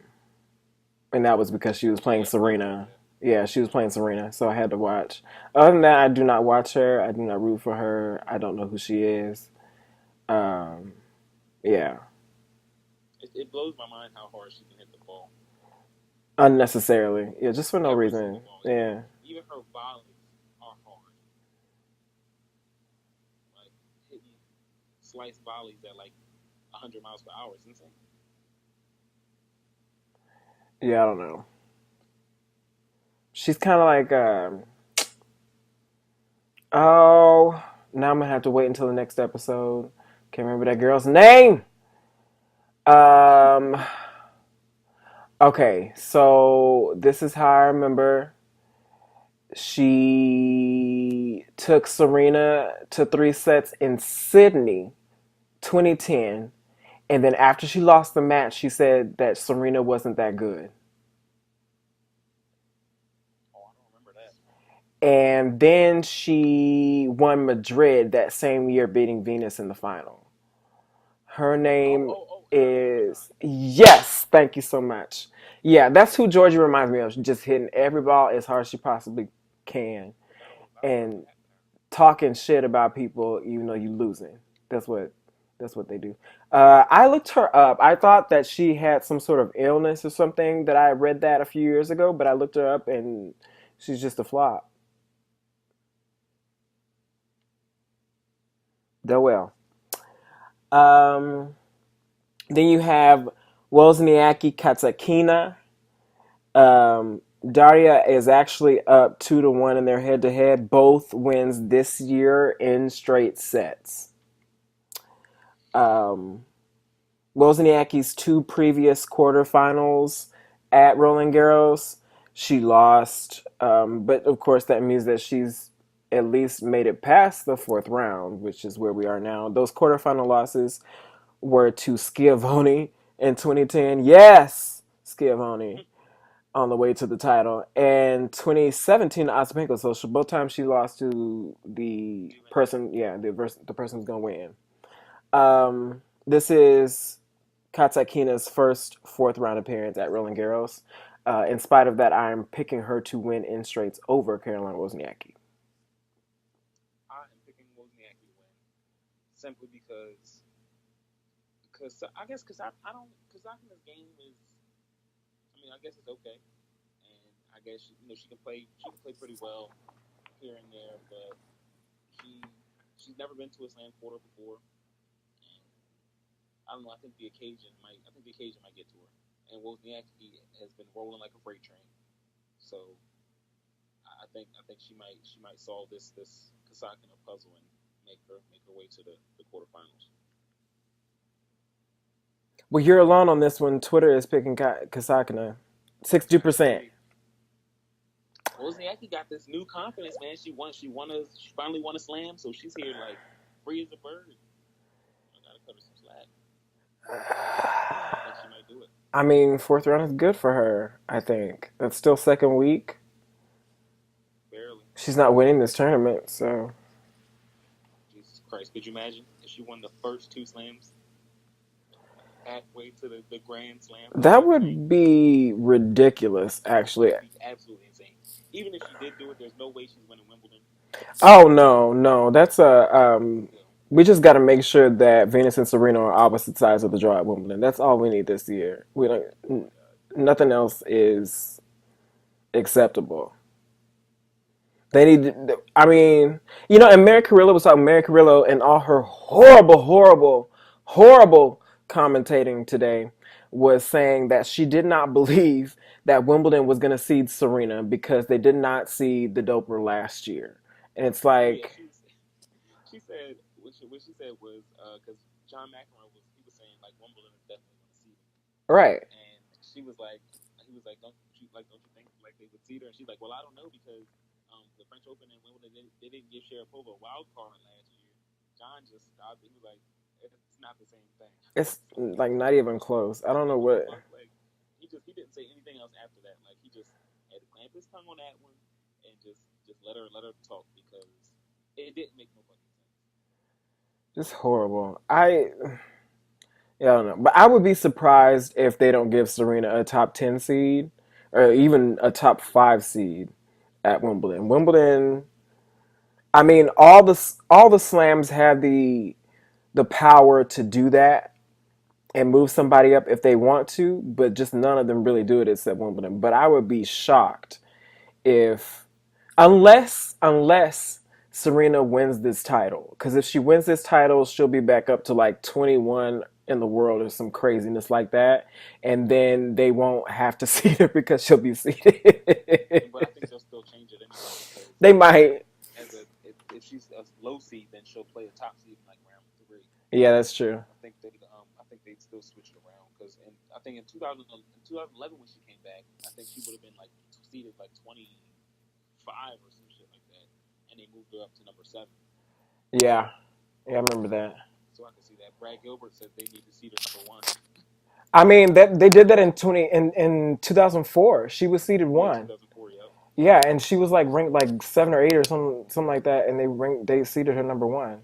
and that was because she was Yeah, playing that's why I remember Serena. that. Yeah, she was playing Serena, so I had to watch. Other than that, I do not watch her. I do not root for her. I don't know who she is. Um, yeah, It blows my mind how hard she can hit the ball. unnecessarily. Yeah, just for no Every reason. single ball, Yeah, even her volleys are hard. Like hitting slice volleys at like 100 miles per hour is insane. yeah. I don't know. She's kind of like, oh, now I'm gonna have to wait until the next episode. Can't remember that girl's name. Um, okay, so this is how I remember. She took Serena to three sets in Sydney, 2010, and then after she lost the match, she said that Serena wasn't that good. Oh, I don't remember that. And then she won Madrid that same year, beating Venus in the final. Her name Oh, is, Azan. yes, thank you so much. Yeah, that's who Georgia reminds me of. She's just hitting every ball as hard as she possibly can. But and talking shit about people, even though you losing. That's what they do. I looked her up. I thought that she had some sort of illness or something. That I read that a few years ago, but I looked her up and she's just a flop. Oh well. Um, then you have Wozniacki Katsakina. Daria is actually up 2-1 in their head to head. Both wins this year in straight sets. Um, Wozniacki's two previous quarterfinals at Roland Garros, she lost. But of course, that means that she's at least made it past the fourth round, which is where we are now. Those quarterfinal losses were to Schiavone in 2010. Yes, Schiavone on the way to the title. And 2017 Ostapenko. So both times she lost to the person, yeah, the person who's going to win. This is Katakina's first fourth round appearance at Roland Garros. In spite of that, I'm picking her to win in straights over Caroline Wozniacki. I am picking Wozniacki to win simply because I guess because I don't because Akina's game is I mean I guess it's okay and I guess she can play pretty well here and there but she she's never been to a slam quarter before and I don't know I think the occasion might get to her and Wozniacki has been rolling like a freight train so I think she might solve this Kasakina puzzle and make her way to the quarterfinals. Well, you're alone on this one. Twitter is picking Kasakina. 60%. Hey, Wozniacki got this new confidence, man. She finally won a slam, so she's here like free as a bird. I gotta cut her some slack. I think she might do it. I mean, fourth round is good for her, I think. That's still second week. Barely. She's not winning this tournament, so. Jesus Christ. Could you imagine if she won the first two slams halfway to the Grand Slam? That'd That be insane. would be ridiculous, actually. That'd be absolutely insane. Even if she did do it, there's no way she's winning Wimbledon. Oh, no, no. That's a. You know, We just got to make sure that Venus and Serena are opposite sides of the draw at Wimbledon. That's all we need this year. We don't. oh my God. Nothing else is acceptable. They need. I mean, and Mary Carrillo was talking. Mary Carrillo and all her horrible, horrible, horrible commentating today was saying that she did not believe that Wimbledon was going to seed Serena because they did not seed the doper last year, and it's Oh yeah, like, she said what she said was because John McEnroe was saying like Wimbledon is definitely going to see him, right. and she was like he was like don't you think like they would see her? And she's like well I don't know because the French Open and Wimbledon they didn't give Sharapova a wild card last year. John just stopped. He was like it's not the same thing. It's like not even close. I don't know What the what. fuck like he didn't say anything else after that. Like he just had to clamp his tongue on that one and just let her talk because it didn't make no fucking sense. Just horrible. Yeah, I don't know, but I would be surprised if they don't give Serena a top 10 seed or even a top 5 seed at Wimbledon. Wimbledon. I mean, all the slams have the power to do that and move somebody up if they want to, but just none of them really do it except Wimbledon. But I would be shocked if unless Serena wins this title, because if she wins this title, she'll be back up to like 21 in the world or some craziness like that, and then they won't have to seed her because she'll be seated. But I think they'll still change it anyway because They might. if she's a low seed, then she'll play a top seed in like round three. Yeah, that's true. I think they'd still switch it around because I think in 2011 when she came back, I think she would have been like seeded like 25 or some shit like that, and they moved her up to number seven. Yeah, yeah, I remember that. So I can see that. Brad Gilbert said they need to seed her number one. I mean that they did that in 2004. She was seeded Yeah, one. 2004. Yep. Yeah, and she was like ranked like 7 or 8 or something like that, and they seeded her number one.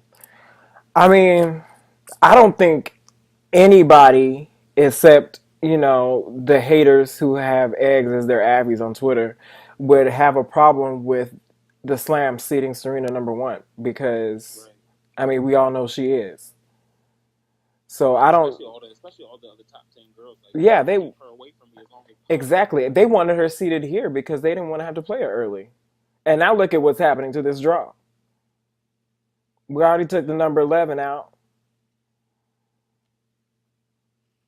I mean, I don't think anybody except the haters who have eggs as their abbeys on Twitter would have a problem with the slam seating Serena number one because, Right. I mean, we all know she is. So Yeah, I don't. especially all the other top 10 girls. Like you Yeah, can they keep her away from me as long as possible. exactly. They wanted her seated here because they didn't want to have to play her early. And now look at what's happening to this draw. We already took the number 11 out.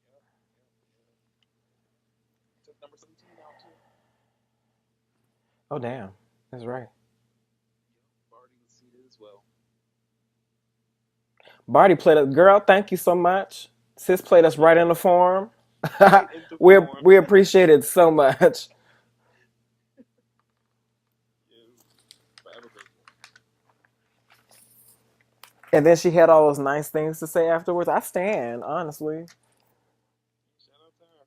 Yep, yep, yep. Took number 17 out too. Oh damn, that's right. Yep, Barty was seated as well. Barty played us. Girl, thank you so much. Sis played us right in the form. Right into form. We appreciate it so much. Yeah, forever grateful. And then she had all those nice things to say afterwards. I stand, honestly. Shout out to her.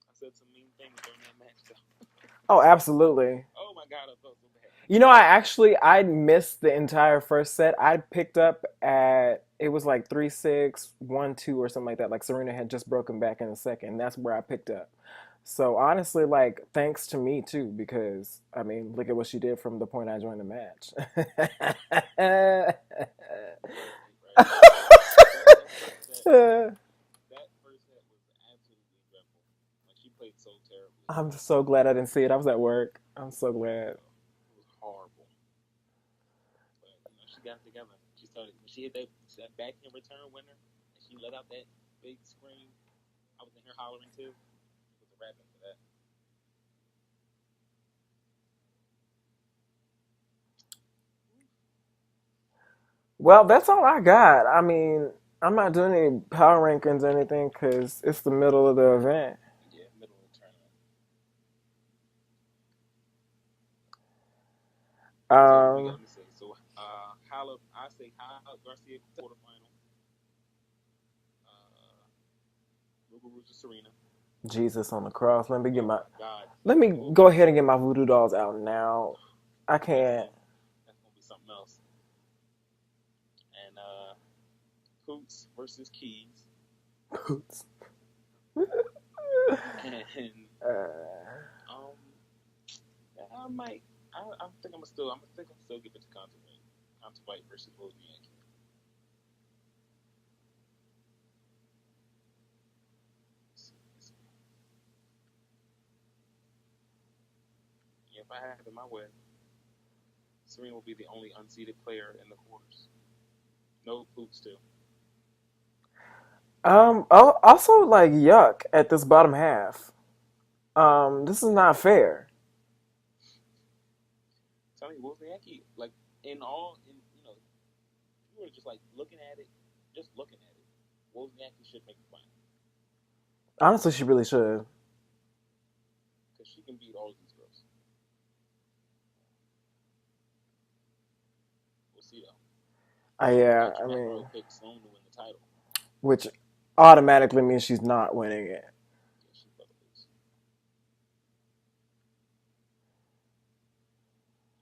I said some mean things during that match though. Oh, absolutely. Oh my god, I felt so bad. You know, I missed the entire first set. I picked up at it was like 3-6, 1-2 or something like that. Like Serena had just broken back in the second. That's where I picked up. So honestly, like thanks to me too, because I mean, look at what she did from the point I joined the match. Right. That that first set was absolutely dreadful. Like she played so terribly. I'm so glad I didn't see it. I was at work. I'm so glad. It was horrible. But she got it together. She started when she hit that backhand return winner, and she let out that big scream. I was in here hollering too. It was a wrap after that. Well, that's all I got. I mean, I'm not doing any power rankings or anything because it's the middle of the event. Yeah, middle of the tournament. So what we got? Um, Let me see. So Hala, I say Hala Garcia quarterfinal. Uh, Muguruza Serena. Jesus on the cross. Oh my God. Let me Oh, go ahead and get my voodoo dolls out now. I that's can't. gonna that's gonna be something else. And Coots versus Keys. And um, I might. I think I'm still give it to Contemplate. Contemplate versus Wozniacki. Yeah, if I have it my way, Serena will be the only unseeded player in the quarters. No Coots too. Also like yuck at this bottom half. This is not fair. Tell me, Wozniacki, like in all, in you were just like looking at it, just looking at it. Wozniacki should make the final Honestly, she really should. because she can beat all of these girls. We'll see though. Yeah, Patrick I mean, McEnroe picked Sloan to win the title. which automatically means she's not winning it. Yeah, she's about to lose.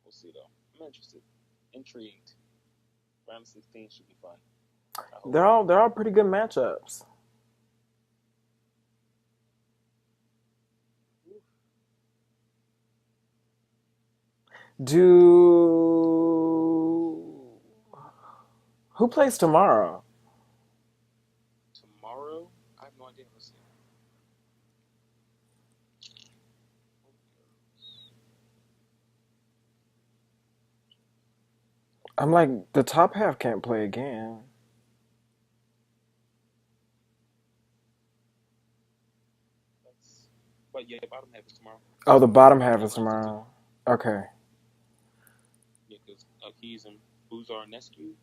We'll see though. I'm interested, intrigued. Round of 16 should be fun. I hope. They're all pretty good matchups. Do who plays tomorrow? Tomorrow, I have no idea. Let's see. I'm like the top half can't play again. But yeah, bottom half is tomorrow. Oh, the bottom Bottom half half is round 16. tomorrow. Okay. Yeah, because Keys and Buzar Nescu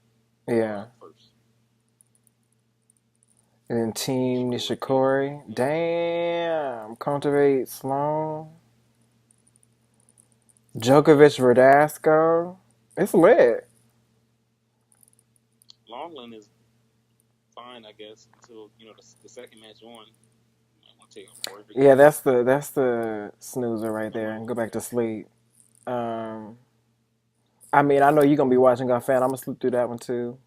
Yeah. are first. And then Team Nishikori Keys. Nishikori. Yeah. Damn. Cultivate Sloan. Djokovic Verdasco. It's lit. Longland is fine, I guess, until the second match on. You might want to take a break Yeah, again. that's the snoozer right there. And go back to sleep. Um I mean, I know you're gonna be watching Gun Fan. I'm gonna sleep through that one too.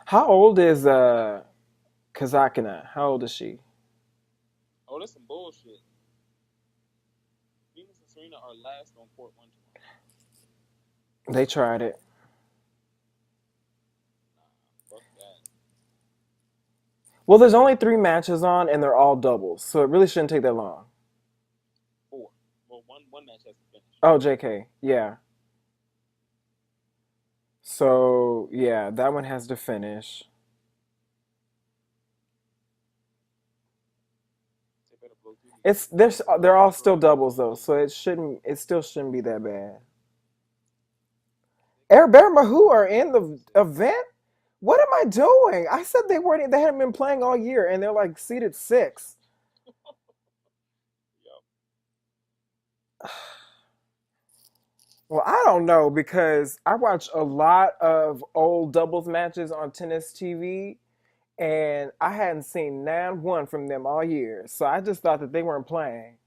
How old is Kazakina? How old is she? Oh, that's some bullshit. Venus and Serena are last on court one tomorrow. They tried it. Nah, fuck that. Well, there's only three matches on, and they're all doubles, so it really shouldn't take that long. Four. Well, one match has to finish. Oh, JK, yeah. So yeah, that one has to finish. They better blow through these It's games. they're all still doubles though, so it still shouldn't be that bad. Air Bear Mahu are in the event. What am I doing? I said they weren't. They hadn't been playing all year, and they're like seated six. Yup. Well, I don't know because I watch a lot of old doubles matches on tennis TV, and I hadn't seen nan one from them all year. So I just thought that they weren't playing.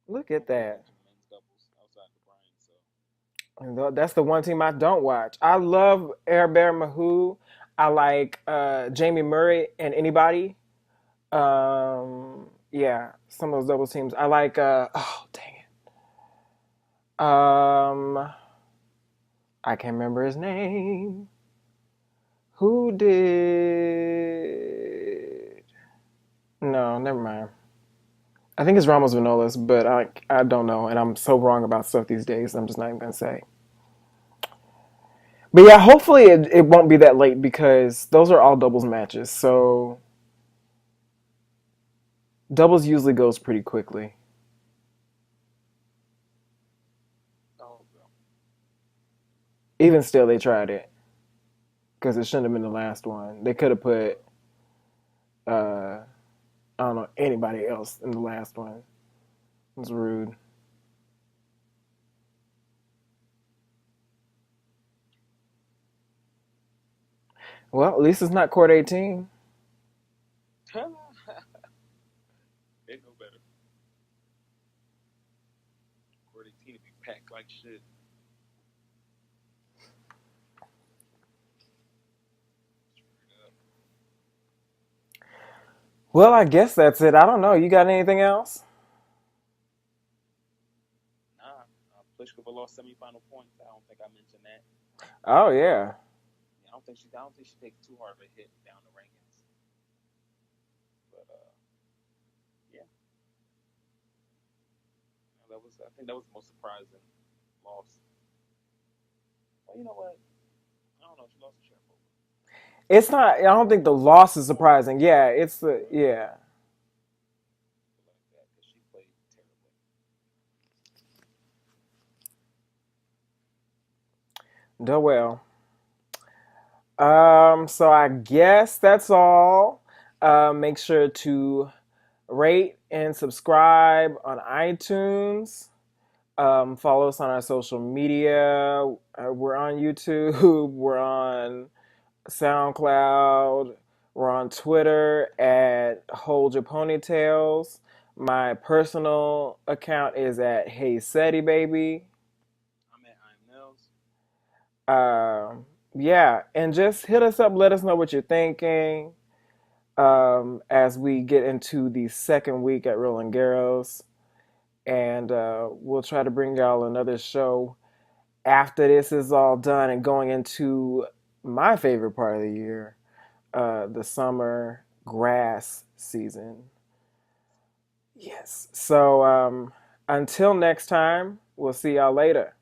Look I at don't pay that. attention to men's doubles outside the Brian, so And that's the one team I don't watch. I love Air Bear Mahu. I like Jamie Murray and anybody. Yeah, some of those doubles teams. I like. Oh dang it. I can't remember his name. Who did? No, never mind. I think it's Ramos Vinolas, but I don't know, and I'm so wrong about stuff these days. I'm just not even gonna say. But yeah, hopefully it won't be that late because those are all doubles matches. So doubles usually goes pretty quickly. oh bro. Even still, they tried it because it shouldn't have been the last one. They could have put I don't know anybody else in the last one. It was rude. Well, at least it's not court 18. They know better. Court 18 to be packed like shit. Straight up. Well, I guess that's it. I don't know. You got anything else? Nah, Pliskova lost semifinal points. I don't think I mentioned that. Oh yeah. Yeah, I don't think she takes too hard of a hit down the rankings. But yeah, that was. I think that was the most surprising loss. Well, you know what? I don't know. She lost to Sharapova. It's not. I don't think the loss is surprising. Yeah, it's the yeah. Like that because she played terribly. Duh well. So I guess that's all. Make sure to rate and subscribe on iTunes. Follow us on our social media. We're on YouTube. We're on SoundCloud. We're on Twitter at Hold Your Ponytails. My personal account is at Hey Seti Baby. I'm at I'm Nels. Yeah, and just hit us up. Let us know what you're thinking as we get into the second week at Roland Garros. And we'll try to bring y'all another show after this is all done and going into my favorite part of the year, the summer grass season. Yes. So until next time, we'll see y'all later.